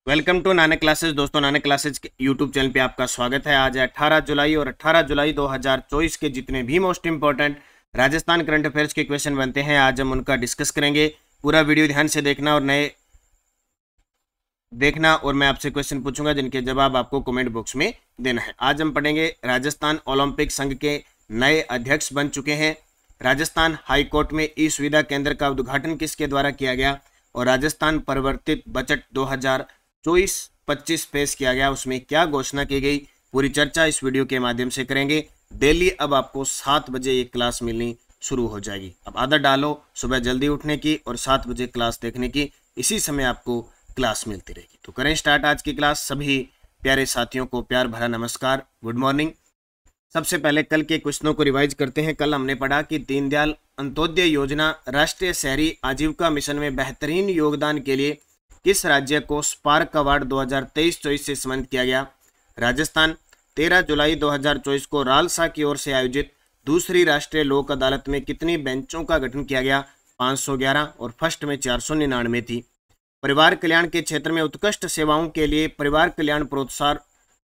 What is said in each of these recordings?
Welcome to Nanak classes. दोस्तों, Nanak classes के YouTube channel पे आपका स्वागत है। आज है 18 जुलाई और 18 जुलाई 2024 के जितने भी most important Rajasthan current affairs के क्वेश्चन बनते हैं, आज हम उनका डिस्कस करेंगे। पूरा वीडियो ध्यान से देखना और मैं आपसे क्वेश्चन पूछूंगा जिनके जवाब आपको कमेंट बॉक्स में देना है। आज हम पढ़ेंगे राजस्थान ओलंपिक संघ के नए अध्यक्ष बन चुके हैं। राजस्थान हाई कोर्ट में ई सुविधा केंद्र का उद्घाटन किसके द्वारा किया गया और राजस्थान परिवर्तित बजट 2024-25 पेश किया गया, उसमें क्या घोषणा की गई, पूरी चर्चा इस वीडियो के माध्यम से करेंगे। डेली अब आपको 7 बजे ये क्लास मिलनी शुरू हो जाएगी। अब आदत डालो सुबह जल्दी उठने की और 7 बजे क्लास देखने की, इसी समय आपको क्लास मिलती रहेगी। तो करें स्टार्ट आज की क्लास। सभी प्यारे साथियों को प्यार भरा नमस्कार, गुड मॉर्निंग। सबसे पहले कल के क्वेश्चनों को रिवाइज करते हैं। कल हमने पढ़ा कि दीनदयाल अंत्योदय योजना राष्ट्रीय शहरी आजीविका मिशन में बेहतरीन योगदान के लिए किस राज्य को स्पार्क अवार्ड 2023-24 से सम्मानित किया गया। राजस्थान। 13 जुलाई 2024 को रालसा की ओर से आयोजित दूसरी राष्ट्रीय लोक अदालत में कितनी बेंचों का गठन किया गया, 511 और फर्स्ट में 499 थी। परिवार कल्याण के क्षेत्र में उत्कृष्ट सेवाओं के लिए परिवार कल्याण प्रोत्साहन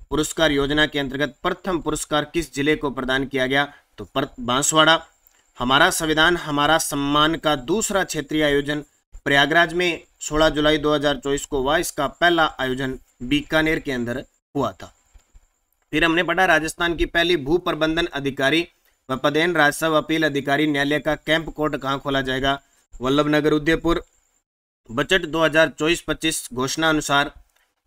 पुरस्कार योजना के अंतर्गत प्रथम पुरस्कार किस जिले को प्रदान किया गया, तो बांसवाड़ा। हमारा संविधान हमारा सम्मान का दूसरा क्षेत्रीय आयोजन प्रयागराज में 16 जुलाई 2024 को हुआ। इसका पहला आयोजन बीकानेर के अंदर हुआ था। फिर हमने पढ़ा राजस्थान की पहली भू प्रबंधन अधिकारी व पदेन राजस्व अपील अधिकारी न्यायालय का कैंप कोर्ट कहाँ खोला जाएगा, वल्लभनगर उदयपुर। बजट 2024-25 घोषणा अनुसार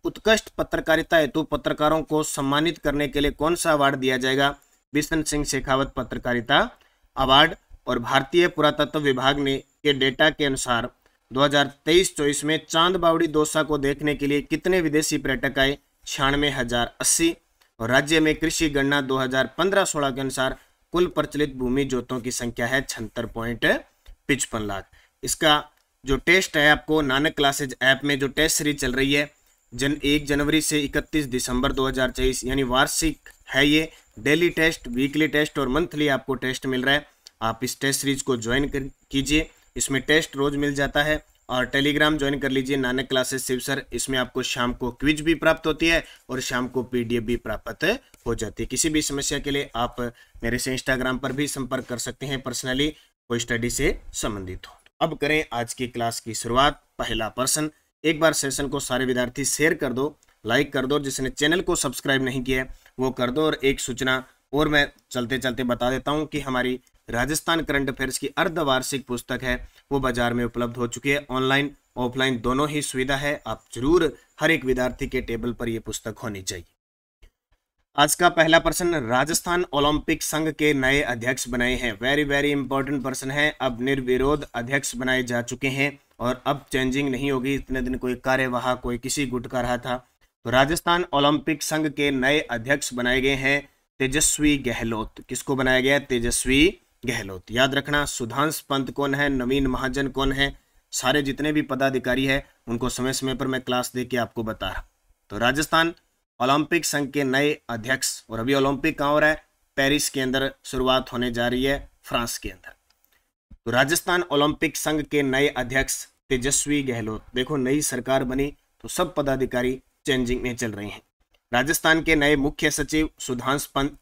उत्कृष्ट पत्रकारिता हेतु पत्रकारों को सम्मानित करने के लिए कौन सा अवार्ड दिया जाएगा, बिशन सिंह शेखावत पत्रकारिता अवार्ड। और भारतीय पुरातत्व विभाग ने के डेटा के अनुसार 2023-24 में चांद बावड़ी दौसा को देखने के लिए कितने विदेशी पर्यटक आए, 96,080। और राज्य में कृषि गणना 2015-16 के अनुसार कुल प्रचलित भूमि जोतों की संख्या है 76.55 लाख। इसका जो टेस्ट है आपको नानक क्लासेज ऐप में जो टेस्ट सीरीज चल रही है 1 जनवरी से 31 दिसंबर 2023 यानी वार्षिक है ये। डेली टेस्ट, वीकली टेस्ट और मंथली आपको टेस्ट मिल रहा है। आप इस टेस्ट सीरीज को ज्वाइन कीजिए, इसमें टेस्ट रोज मिल जाता है। और टेलीग्राम ज्वाइन कर लीजिए नानक क्लासेस शिव सर, इसमें आपको शाम को क्विज भी प्राप्त होती है और शाम को पीडीएफ भी प्राप्त हो जाती है। किसी भी समस्या के लिए आप मेरे से इंस्टाग्राम पर भी संपर्क कर सकते हैं पर्सनली, कोई स्टडी से संबंधित हो। अब करें आज की क्लास की शुरुआत। पहला प्रश्न, एक बार सेशन को सारे विद्यार्थी शेयर कर दो, लाइक कर दो, जिसने चैनल को सब्सक्राइब नहीं किया है वो कर दो। और एक सूचना और मैं चलते चलते बता देता हूं कि हमारी राजस्थान करंट अफेयर्स की अर्धवार्षिक पुस्तक है वो बाजार में उपलब्ध हो चुकी है। ऑनलाइन ऑफलाइन दोनों ही सुविधा है। आप जरूर हर एक विद्यार्थी के टेबल पर यह पुस्तक होनी चाहिए। आज का पहला प्रश्न, राजस्थान ओलंपिक संघ के नए अध्यक्ष बनाए हैं। वेरी वेरी इंपॉर्टेंट प्रश्न है। अब निर्विरोध अध्यक्ष बनाए जा चुके हैं और अब चेंजिंग नहीं होगी। इतने दिन कोई कार्यवाह कोई किसी गुट का रहा था। तो राजस्थान ओलंपिक संघ के नए अध्यक्ष बनाए गए हैं तेजस्वी गहलोत। किसको बनाया गया? तेजस्वी गहलोत। याद रखना, सुधांश पंत कौन है, नवीन महाजन कौन है, सारे जितने भी पदाधिकारी है उनको समय समय पर मैं क्लास दे के आपको बता रहा। तो राजस्थान ओलंपिक संघ के नए अध्यक्ष, और अभी ओलंपिक कहाँ हो रहा है? पेरिस के अंदर शुरुआत होने जा रही है, फ्रांस के अंदर। तो राजस्थान ओलंपिक संघ के नए अध्यक्ष तेजस्वी गहलोत। देखो, नई सरकार बनी तो सब पदाधिकारी चेंजिंग में चल रहे हैं। राजस्थान के नए मुख्य सचिव सुधांश पंत,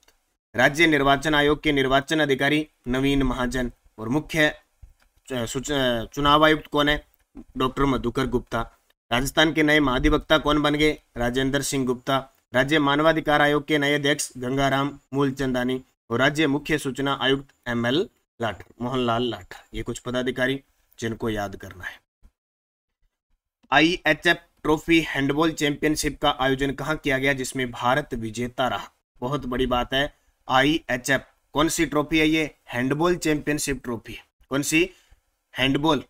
राज्य निर्वाचन आयोग के निर्वाचन अधिकारी नवीन महाजन, और मुख्य चुनाव आयुक्त कौन है? डॉक्टर मधुकर गुप्ता। राजस्थान के नए महाधिवक्ता कौन बन गए? राजेंद्र सिंह गुप्ता। राज्य मानवाधिकार आयोग के नए अध्यक्ष गंगाराम मूलचंदानी, और राज्य मुख्य सूचना आयुक्त ML लाठर, मोहनलाल लाठर। ये कुछ पदाधिकारी जिनको याद करना है। IHF ट्रॉफी हैंडबॉल चैंपियनशिप का आयोजन कहाँ किया गया जिसमें भारत विजेता रहा? बहुत बड़ी बात है। IHF कौन सी ट्रॉफी है? ये हैंडबॉल चैंपियनशिप ट्रॉफी है। कौन सी? हैंडबॉल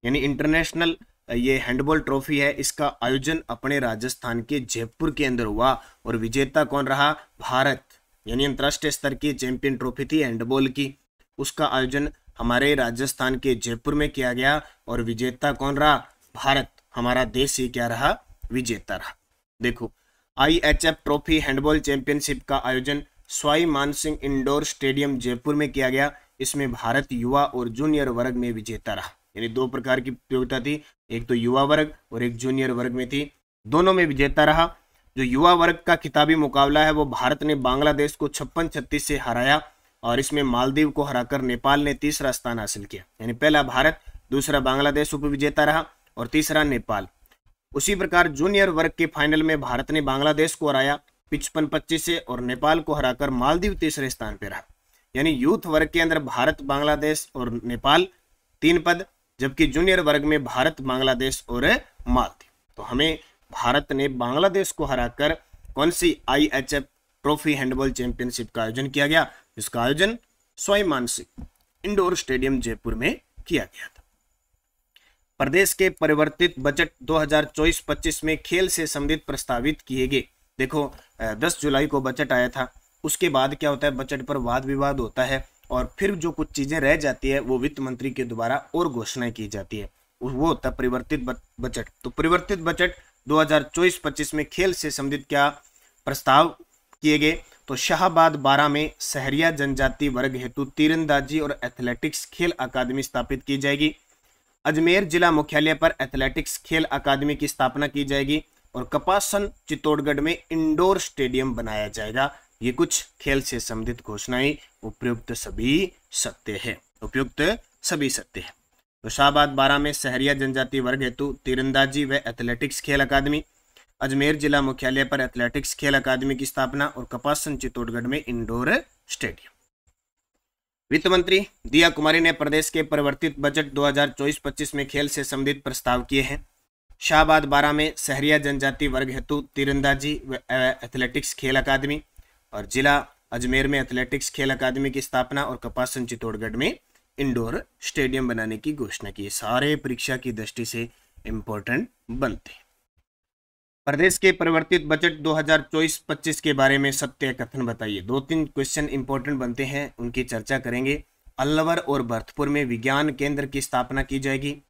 यानी इंटरनेशनल ये हैंडबॉल ट्रॉफी है। इसका आयोजन अपने राजस्थान के जयपुर के अंदर हुआ और विजेता कौन रहा? भारत। यानी अंतरराष्ट्रीय स्तर की चैंपियन ट्रॉफी थी हैंडबॉल की, उसका आयोजन हमारे राजस्थान के जयपुर में किया गया और विजेता कौन रहा? भारत। हमारा देश ही क्या रहा? विजेता रहा। देखो, IHF ट्रॉफी हैंडबॉल चैंपियनशिप का आयोजन सवाई मानसिंह इंडोर स्टेडियम जयपुर में किया गया। इसमें भारत युवा और जूनियर वर्ग में विजेता रहा। यानी दो प्रकार की प्रतियोगिता थी, एक तो युवा वर्ग और एक जूनियर वर्ग में थी। दोनों में विजेता रहा। जो युवा वर्ग का खिताबी मुकाबला है वो भारत ने बांग्लादेश को 56-36 से हराया और इसमें मालदीव को हराकर नेपाल ने तीसरा स्थान हासिल किया। यानी पहला भारत, दूसरा बांग्लादेश उपविजेता रहा और तीसरा नेपाल। उसी प्रकार जूनियर वर्ग के फाइनल में भारत ने बांग्लादेश को हराया 55-25 से और नेपाल को हराकर मालदीव तीसरे स्थान पर रहा। यानी यूथ वर्ग के अंदर भारत, बांग्लादेश और नेपाल 3 पद, जबकि जूनियर वर्ग में भारत, बांग्लादेश और मालदीव। तो हमें भारत ने बांग्लादेश को हराकर कौन सी IHF ट्रॉफी हैंडबॉल चैंपियनशिप का आयोजन किया गया, जिसका आयोजन स्वयं मानसिक इंडोर स्टेडियम जयपुर में किया गया था। प्रदेश के परिवर्तित बजट 2024-25 में खेल से संबंधित प्रस्तावित किए गए। देखो 10 जुलाई को बजट आया था, उसके बाद क्या होता है, बजट पर वाद विवाद होता है और फिर जो कुछ चीजें रह जाती है वो वित्त मंत्री के द्वारा और घोषणाएं की जाती है, वो होता है परिवर्तित बजट। तो परिवर्तित बजट 2024-25 में खेल से संबंधित क्या प्रस्ताव किए गए, तो शाहबाद 12 में सहरिया जनजाति वर्ग हेतु तीरंदाजी और एथलेटिक्स खेल अकादमी स्थापित की जाएगी। अजमेर जिला मुख्यालय पर एथलेटिक्स खेल अकादमी की स्थापना की जाएगी और कपासन चित्तौड़गढ़ में इंडोर स्टेडियम बनाया जाएगा। ये कुछ खेल से संबंधित घोषणाएं उपयुक्त सभी सत्य है, उपयुक्त सभी सत्य है। तो शाहबाद 12 में सहरिया जनजाति वर्ग हेतु तीरंदाजी व एथलेटिक्स खेल अकादमी, अजमेर जिला मुख्यालय पर एथलेटिक्स खेल अकादमी की स्थापना और कपासन चित्तौड़गढ़ में इंडोर स्टेडियम। वित्त मंत्री दिया कुमारी ने प्रदेश के परिवर्तित बजट 2024-25 में खेल से संबंधित प्रस्ताव किए हैं। शाहबाद 12 में सहरिया जनजाति वर्ग हेतु तीरंदाजी व एथलेटिक्स खेल अकादमी और जिला अजमेर में एथलेटिक्स खेल अकादमी की स्थापना और कपासन चित्तौड़गढ़ में इंडोर स्टेडियम बनाने की घोषणा की। सारे परीक्षा की दृष्टि से इंपॉर्टेंट बनते हैं। प्रदेश के परिवर्तित बजट 2024-25 के बारे में सत्य कथन बताइए। 2-3 क्वेश्चन इंपॉर्टेंट बनते हैं, उनकी चर्चा करेंगे। अलवर और भरतपुर में विज्ञान केंद्र की स्थापना की जाएगी।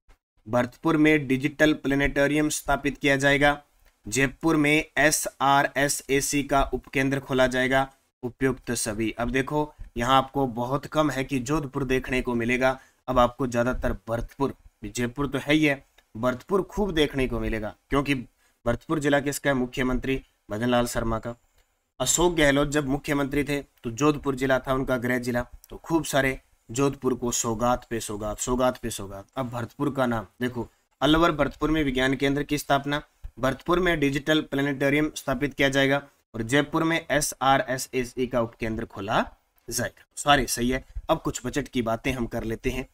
भरतपुर में डिजिटल प्लेनेटोरियम स्थापित किया जाएगा। जयपुर में SRSAC का उपकेंद्र खोला जाएगा। उपयुक्त सभी। अब देखो यहाँ आपको बहुत कम है कि जोधपुर देखने को मिलेगा, अब आपको ज्यादातर भरतपुर, जयपुर तो है ही है, भरतपुर खूब देखने को मिलेगा क्योंकि भरतपुर जिला किसका है, मुख्यमंत्री भजन लाल शर्मा का। अशोक गहलोत जब मुख्यमंत्री थे तो जोधपुर जिला था उनका गृह जिला, तो खूब सारे जोधपुर को सौगात पे सौगात, सौगात पे सौगात। अब भरतपुर का नाम देखो, अलवर भरतपुर में विज्ञान केंद्र की स्थापना, भरतपुर में डिजिटल प्लेनेटोरियम स्थापित किया जाएगा और जयपुर में SRSAC का उपकेंद्र खोला जाएगा। सारे सही है। अब कुछ बजट की बातें हम कर लेते हैं।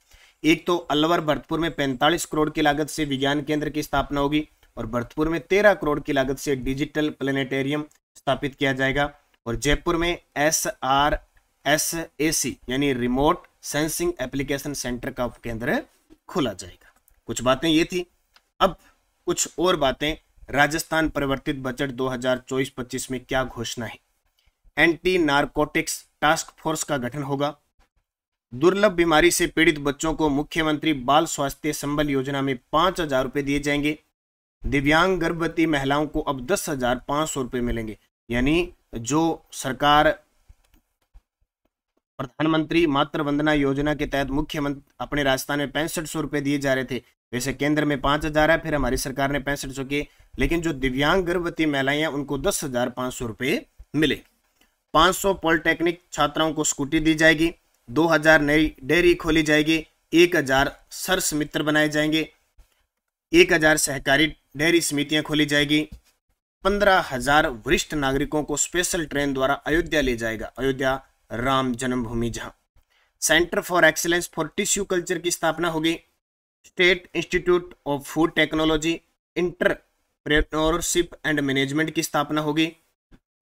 एक तो अलवर भरतपुर में 45 करोड़ की लागत से विज्ञान केंद्र की स्थापना होगी और भरतपुर में 13 करोड़ की लागत से डिजिटल प्लेनेटेरियम स्थापित किया जाएगा और जयपुर में SRSAC यानी रिमोट सेंसिंग एप्लीकेशन सेंटर का उपकेंद्र खोला जाएगा। कुछ बातें ये थी। अब कुछ और बातें। राजस्थान परिवर्तित बजट 2024-25 में क्या घोषणा है। एंटी नारकोटिक्स टास्क फोर्स का गठन होगा। दुर्लभ बीमारी से पीड़ित बच्चों को मुख्यमंत्री बाल स्वास्थ्य संबल योजना में 5,000 रुपए दिए जाएंगे। दिव्यांग गर्भवती महिलाओं को अब 10,500 रुपए मिलेंगे। यानी जो सरकार प्रधानमंत्री मातृ वंदना योजना के तहत मुख्यमंत्री अपने राजस्थान में 6500 रुपए दिए जा रहे थे, वैसे केंद्र में 5,000 है, फिर हमारी सरकार ने 6500 किए, लेकिन जो दिव्यांग गर्भवती महिलाएं हैं उनको 10,500 रुपए मिले। 500 पॉलिटेक्निक छात्राओं को स्कूटी दी जाएगी। 2000 नई डेयरी खोली जाएगी। 1000 सरस मित्र बनाए जाएंगे। 1000 सहकारी डेयरी समितियां खोली जाएगी। 15,000 वरिष्ठ नागरिकों को स्पेशल ट्रेन द्वारा अयोध्या ले जाएगा। अयोध्या राम जन्मभूमि जहां। Centre for excellence for tissue culture की स्थापना होगी। State institute of food technology entrepreneurship and management की स्थापना होगी।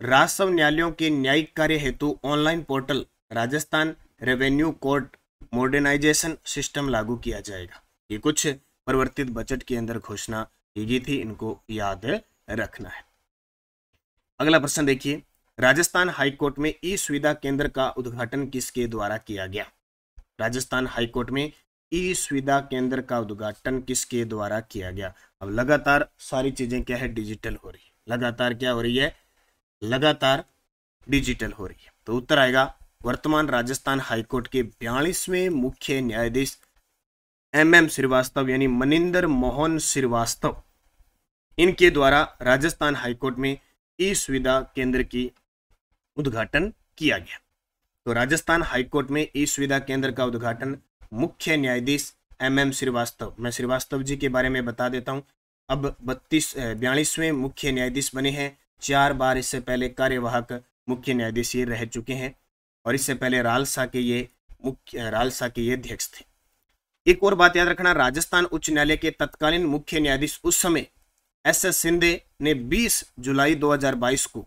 राजस्व न्यायालयों के न्यायिक कार्य हेतु online portal Rajasthan revenue court modernisation system लागू किया जाएगा। ये कुछ परिवर्तित बजट के अंदर घोषणा की गई थी, इनको याद रखना है। अगला प्रश्न देखिए, राजस्थान हाईकोर्ट में ई सुविधा केंद्र का उद्घाटन किसके द्वारा किया गया। राजस्थान हाईकोर्ट में ई सुविधा केंद्र का उद्घाटन किसके द्वारा किया गया। अब लगातार सारी चीजें क्या है, डिजिटल हो रही है। लगातार क्या हो रही है, लगातार डिजिटल हो रही है। तो उत्तर आएगा वर्तमान राजस्थान हाईकोर्ट के 42वें मुख्य न्यायाधीश MM श्रीवास्तव यानी मनिंदर मोहन श्रीवास्तव इनके द्वारा राजस्थान हाईकोर्ट में ई सुविधा केंद्र की उद्घाटन किया गया। तो राजस्थान हाईकोर्ट में ई सुविधा केंद्र का उद्घाटन मुख्य न्यायाधीश MM श्रीवास्तव, मैं श्रीवास्तव जी के बारे में बता देता हूं, अब 42वें मुख्य न्यायाधीश बने हैं। 4 बार इससे पहले कार्यवाहक मुख्य न्यायाधीश ये रह चुके हैं और इससे पहले रालसा के ये अध्यक्ष थे। एक और बात याद रखना, राजस्थान उच्च न्यायालय के तत्कालीन मुख्य न्यायाधीश उस समय SS शिंदे ने 20 जुलाई 2022 को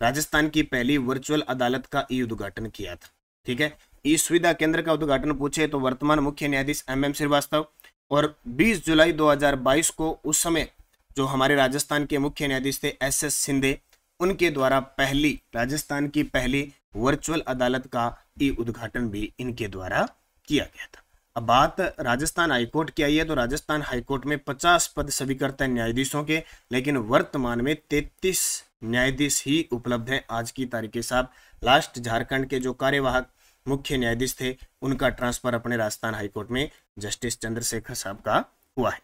राजस्थान की पहली वर्चुअल अदालत का ई उद्घाटन किया था। ठीक है, ई सुविधा केंद्र का उद्घाटन पूछे तो वर्तमान मुख्य न्यायाधीश MM श्रीवास्तव, और 20 जुलाई 2022 को उस समय जो हमारे राजस्थान के मुख्य न्यायाधीश थे SS शिंदे, उनके द्वारा राजस्थान की पहली वर्चुअल अदालत का ई उद्घाटन भी इनके द्वारा किया गया था। अब बात राजस्थान हाईकोर्ट की आई है, तो राजस्थान हाईकोर्ट में 50 पद स्वीकृत हैं न्यायाधीशों के, लेकिन वर्तमान में 33 न्यायाधीश ही उपलब्ध हैं आज की तारीख के साथ। लास्ट झारखंड के जो कार्यवाहक मुख्य न्यायाधीश थे उनका ट्रांसफर अपने राजस्थान हाईकोर्ट में जस्टिस चंद्रशेखर साहब का हुआ है।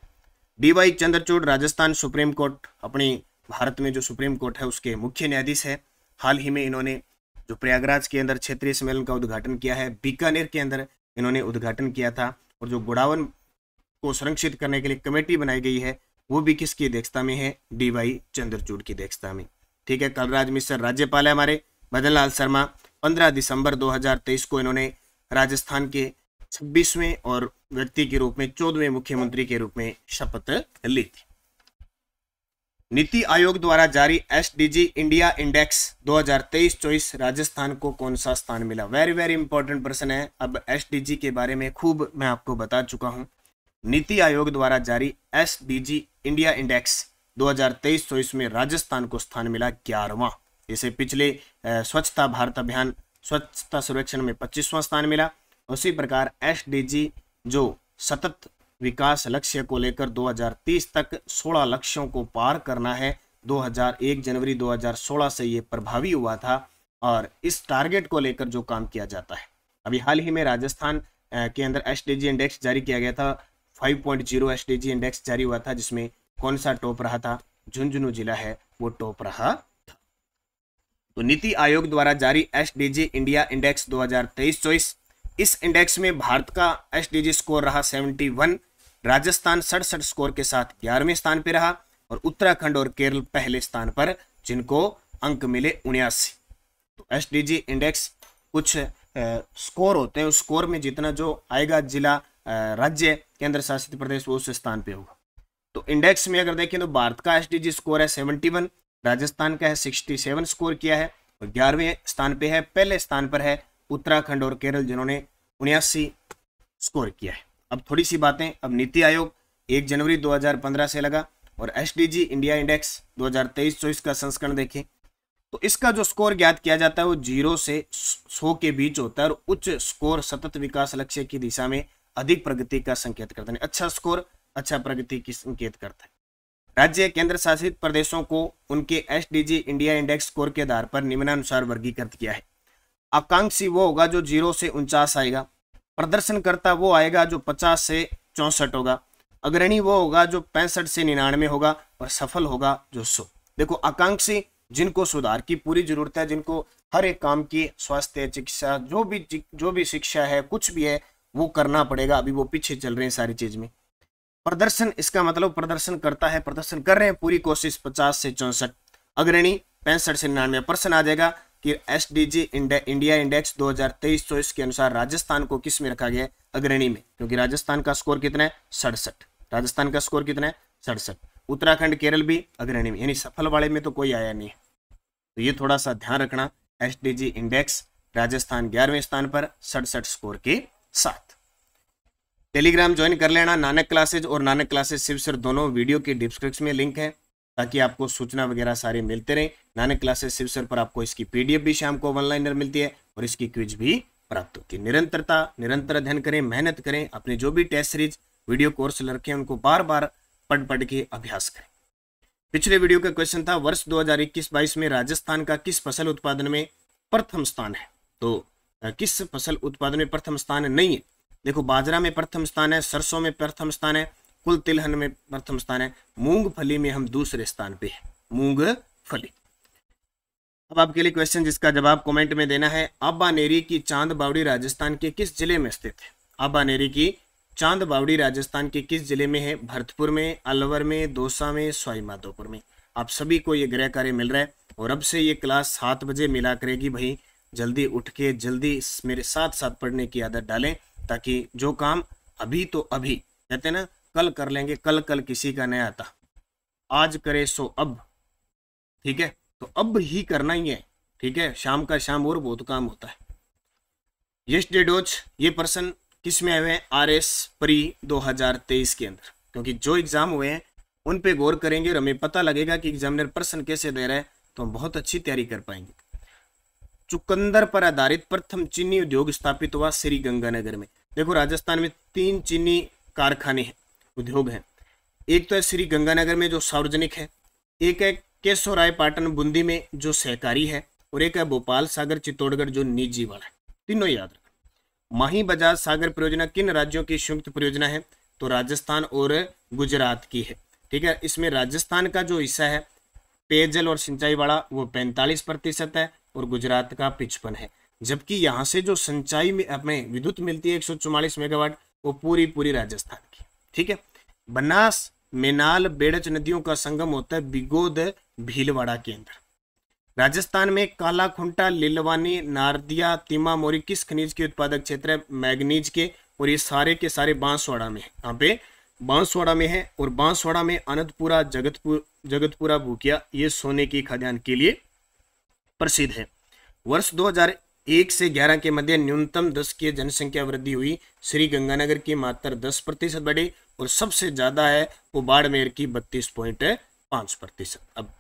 DY Chandrachud Rajasthan supreme court, अपनी भारत में जो सुप्रीम कोर्ट है उसके मुख्य न्यायाधीश है। हाल ही में इन्होंने जो प्रयागराज के अंदर क्षेत्रीय सम्मेलन का उद्घाटन किया है, बीकानेर के अंदर इन्होंने उद्घाटन किया था, और जो गुड़ावन को संरक्षित करने के लिए कमेटी बनाई गई है वो भी किसकी अध्यक्षता में है, DY चंद्रचूड़ की अध्यक्षता में। ठीक है, कलराज मिश्र राज्यपाल है हमारे। मदन लाल शर्मा 15 दिसंबर 2023 को इन्होंने राजस्थान के 26वें और व्यक्ति के रूप में 14वें मुख्यमंत्री के रूप में शपथ ली थी। नीति आयोग द्वारा जारी SDG इंडिया इंडेक्स 2023-24 राजस्थान को कौन सा स्थान मिला? वेरी इंपॉर्टेंट प्रश्न है। अब SDG के बारे में खूब मैं आपको बता चुका हूं। नीति आयोग द्वारा जारी SDG इंडिया इंडेक्स 2023-24 में राजस्थान को स्थान मिला 11वां। जैसे पिछले स्वच्छता भारत अभियान स्वच्छता सर्वेक्षण में 25वां स्थान मिला, उसी प्रकार SDG जो सतत विकास लक्ष्य को लेकर 2030 तक 16 लक्ष्यों को पार करना है, 1 जनवरी 2016 से ये प्रभावी हुआ था, और इस टारगेट को लेकर जो काम किया जाता है। अभी हाल ही में राजस्थान के अंदर SDG इंडेक्स जारी किया गया था, 5.0 SDG इंडेक्स जारी हुआ था, जिसमें कौन सा टॉप रहा था? झुंझुनू जिला है वो टॉप रहा था। तो नीति आयोग द्वारा जारी SDG इंडिया इंडेक्स 2023-24, इस इंडेक्स में भारत का SDG स्कोर रहा 71, राजस्थान 67 स्कोर के साथ 11वें स्थान पर रहा, और उत्तराखंड और केरल पहले स्थान पर, जिनको अंक मिले 79। तो SDG इंडेक्स कुछ स्कोर होते हैं, उस स्कोर में जितना जो आएगा जिला, राज्य, केंद्र शासित प्रदेश वो उस स्थान पे होगा। तो इंडेक्स में अगर देखें तो भारत का SDG स्कोर है 71, राजस्थान का है 67 स्कोर किया है, और 11वें स्थान पे है। पहले स्थान पर है उत्तराखंड और केरल, जिन्होंने 79 स्कोर किया है। अब थोड़ी सी बातें, अब नीति आयोग 1 जनवरी 2015 से लगा, और SDG इंडिया इंडेक्स 2023-24 का संस्करण देखें तो इसका जो स्कोर ज्ञात किया जाता है वो 0 से 100 के बीच होता है, और उच्च स्कोर सतत विकास लक्ष्य की दिशा में अधिक प्रगति का संकेत करता है। अच्छा स्कोर अच्छा प्रगति की संकेत करता है। राज्य केंद्र शासित प्रदेशों को उनके SDG इंडिया इंडेक्स स्कोर के आधार पर निम्नानुसार वर्गीकृत किया है। आकांक्षी वो होगा जो 0 से 49 आएगा, प्रदर्शनकर्ता वो आएगा जो 50 से 64 होगा, अग्रणी वो होगा जो 65 से 99 होगा, और सफल होगा जो 100। देखो, आकांक्षी जिनको सुधार की पूरी जरूरत है, जिनको हर एक काम की स्वास्थ्य, चिकित्सा, जो भी शिक्षा है, कुछ भी है वो करना पड़ेगा, अभी वो पीछे चल रहे हैं सारी चीज में। प्रदर्शन, इसका मतलब प्रदर्शन करता है, प्रदर्शन कर रहे हैं, पूरी कोशिश 50 से 64, अग्रणी 65 से 99। प्रश्न आ जाएगा कि SDG इंडिया इंडेक्स 2023-24 के अनुसार राजस्थान को किस में रखा गया है? अग्रणी में, क्योंकि राजस्थान का स्कोर कितना है? 67। राजस्थान का स्कोर कितना है? 67। उत्तराखंड केरल भी अग्रणी में, यानी सफल वाले में तो कोई आया नहीं है। तो ये थोड़ा सा ध्यान रखना। SDG इंडेक्स राजस्थान 11वें स्थान पर 67 स्कोर के साथ। टेलीग्राम ज्वाइन कर लेना, नानक क्लासेज और नानक क्लासेज शिव सर दोनों वीडियो के डिस्क्रिप्शन में लिंक है, ताकि आपको सूचना वगैरह सारे मिलते रहे। नानक क्लासेज शिव सर पर आपको इसकी PDF भी शाम को ऑनलाइनर मिलती है, और इसकी क्विज भी प्राप्त होती है। निरंतर अध्ययन करें, मेहनत करें, अपने जो भी टेस्ट सीरीज वीडियो कोर्स रखे हैं उनको बार बार पढ़ के अभ्यास करें। पिछले वीडियो का क्वेश्चन था वर्ष 2021-22 में राजस्थान का किस फसल उत्पादन में प्रथम स्थान है? तो किस फसल उत्पादन में प्रथम स्थान नहीं है? देखो, बाजरा में प्रथम स्थान है, सरसों में प्रथम स्थान है, कुल तिलहन में प्रथम स्थान है, मूंगफली में हम दूसरे स्थान पे है, मूंगफली। अब आपके लिए क्वेश्चन जिसका जवाब कमेंट में देना है, आबानेरी की चांद बावड़ी राजस्थान के किस जिले में स्थित है? आबानेरी की चांद बावड़ी राजस्थान के किस जिले में है? भरतपुर में, अलवर में, दौसा में, सवाई माधोपुर में। आप सभी को ये गृह कार्य मिल रहा है और अब से ये क्लास 7 बजे मिला करेगी भाई। जल्दी उठ के जल्दी मेरे साथ साथ पढ़ने की आदत डालें, ताकि जो काम अभी तो अभी कहते हैं ना, कल कर लेंगे, कल कल किसी का नहीं आता, आज करे सो अब, ठीक है? तो अब ही करना ही है, ठीक है? शाम का शाम और बहुत काम होता है। यश डेडोज ये प्रश्न किस में आए हुए हैं? RS प्री 2023 के अंदर, क्योंकि जो एग्जाम हुए हैं उन पे गौर करेंगे और हमें पता लगेगा कि एग्जामिनर प्रश्न कैसे दे रहा है, तो हम बहुत अच्छी तैयारी कर पाएंगे। चुकंदर पर आधारित प्रथम चीनी उद्योग स्थापित हुआ श्री गंगानगर में। देखो राजस्थान में 3 चीनी कारखाने हैं, उद्योग हैं। एक तो है श्री गंगानगर में जो सार्वजनिक है, एक है केशवराय पाटन बूंदी में जो सहकारी है, और एक है भोपाल सागर चित्तौड़गढ़ जो निजी वाला है। तीनों याद रखना। माही बजाज सागर परियोजना किन राज्यों की संयुक्त परियोजना है? तो राजस्थान और गुजरात की है, ठीक है? इसमें राजस्थान का जो हिस्सा है पेयजल और सिंचाई वाला वो 45% है और गुजरात का 55 है, जबकि यहाँ से जो सिंचाई में हमें विद्युत मिलती है 144 मेगावाट, वो पूरी राजस्थान की, ठीक है? बनास मेनाल बेड़च नदियों का संगम होता है बिगोद भीलवाड़ा के अंदर। राजस्थान में काला खुंटा, लिलवानी, नारदिया, तीमा मोरी किस खनिज के उत्पादक क्षेत्र है? मैग्नीज के, और ये सारे के सारे बांसवाड़ा में है। यहाँ पे बांसवाड़ा में है, और बांसवाड़ा में अनंतपुरा, जगतपुरा, भूकिया ये सोने की खदान के लिए प्रसिद्ध है। वर्ष 2001 से 11 के मध्य न्यूनतम 10 की जनसंख्या वृद्धि हुई, श्री गंगानगर की मात्र 10% बढ़ी, और सबसे ज्यादा है वो बाड़मेर की 32.5%। अब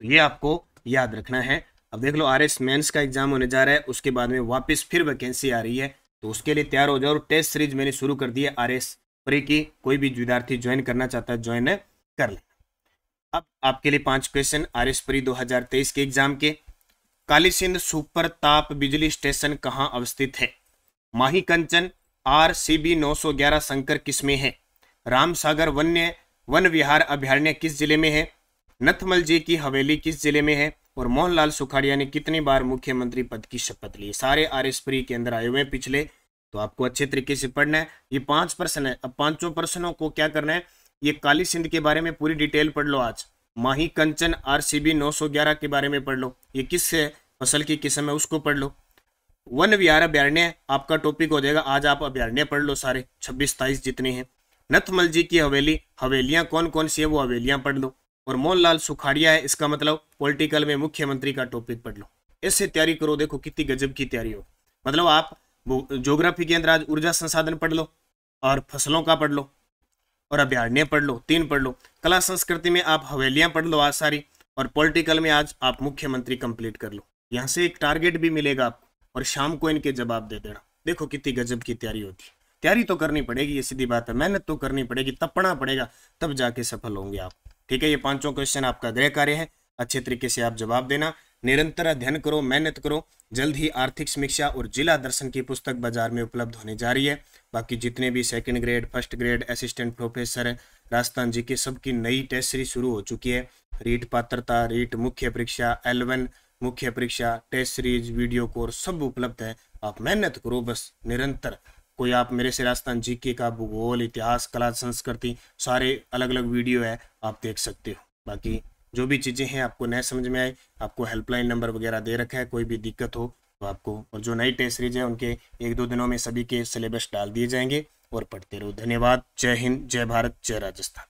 ये आपको याद रखना है। अब देख लो RS मेंस का एग्जाम होने जा रहा है, उसके बाद में वापस फिर वैकेंसी आ रही है, तो उसके लिए तैयार हो जाओ। टेस्ट सीरीज मैंने शुरू कर दी है RS प्री की, कोई भी विद्यार्थी ज्वाइन करना चाहता है ज्वाइन कर ले। अब आपके लिए 5 क्वेश्चन RS प्री 2023 के एग्जाम के। कालीसिंध सुपर ताप बिजली स्टेशन कहाँ अवस्थित है? माही कंचन RCB 911 संकर किस में है? रामसागर वन विहार अभ्यारण्य किस जिले में है? नथमल जी की हवेली किस जिले में है? और मोहनलाल सुखाड़िया ने कितनी बार मुख्यमंत्री पद की शपथ ली? सारे RS प्री के अंदर आए हुए हैं पिछले, तो आपको अच्छे तरीके से पढ़ना है। ये 5 प्रश्न है। अब 5 प्रश्नों को क्या करना है, ये कालीसिंध के बारे में पूरी डिटेल पढ़ लो आज। माही कंचन RCB 911 के बारे में पढ़ लो, ये किस फसल की किस्म है उसको पढ़ लो। वन विहार अभ्यारण्य आपका टॉपिक हो जाएगा, आज आप अभ्यारण्य पढ़ लो सारे 26-27 जितने हैं। नथमल जी की हवेली, हवेलियां कौन कौन सी है वो हवेलियां पढ़ लो। और मोहनलाल सुखाड़िया है, इसका मतलब पॉलिटिकल में मुख्यमंत्री का टॉपिक पढ़ लो। इससे तैयारी करो, देखो कितनी गजब की तैयारी हो। मतलब आप ज्योग्राफी के अंदर आज ऊर्जा संसाधन पढ़ लो, और फसलों का पढ़ लो, और अभ्यारण्य पढ़ लो, 3 पढ़ लो। कला संस्कृति में आप हवेलियां पढ़ लो आज सारी, और पॉलिटिकल में आज आप मुख्यमंत्री कंप्लीट कर लो। यहाँ से एक टारगेट भी मिलेगा आपको, और शाम को इनके जवाब दे देना। देखो कितनी गजब की तैयारी होती है। तैयारी तो करनी पड़ेगी, ये सीधी बात है, मेहनत तो करनी पड़ेगी, तपना पड़ेगा, तब जाके सफल होंगे आप, ठीक है? ये 5 क्वेश्चन आपका गृह कार्य है, अच्छे तरीके से आप जवाब देना। निरंतर अध्ययन करो, मेहनत करो। जल्द ही आर्थिक समीक्षा और जिला दर्शन की पुस्तक बाजार में उपलब्ध होने जा रही है। बाकी जितने भी 2nd grade, 1st grade, assistant professor Rajasthan ji के सबकी नई टेस्ट सीरीज शुरू हो चुकी है। रीट पात्रता, रीट मुख्य परीक्षा, L1 मुख्य परीक्षा, टेस्ट सीरीज, वीडियो कोर्स सब उपलब्ध है। आप मेहनत करो बस निरंतर। कोई आप मेरे से राजस्थान जीके का भूगोल, इतिहास, कला, संस्कृति सारे अलग अलग वीडियो है, आप देख सकते हो। बाकी जो भी चीज़ें हैं आपको नए समझ में आए, आपको हेल्पलाइन नंबर वगैरह दे रखा है, कोई भी दिक्कत हो तो आपको, और जो नई टेस्ट सीरीज है उनके 1-2 दिनों में सभी के सिलेबस डाल दिए जाएंगे, और पढ़ते रहो। धन्यवाद। जय हिंद, जय भारत, जय राजस्थान।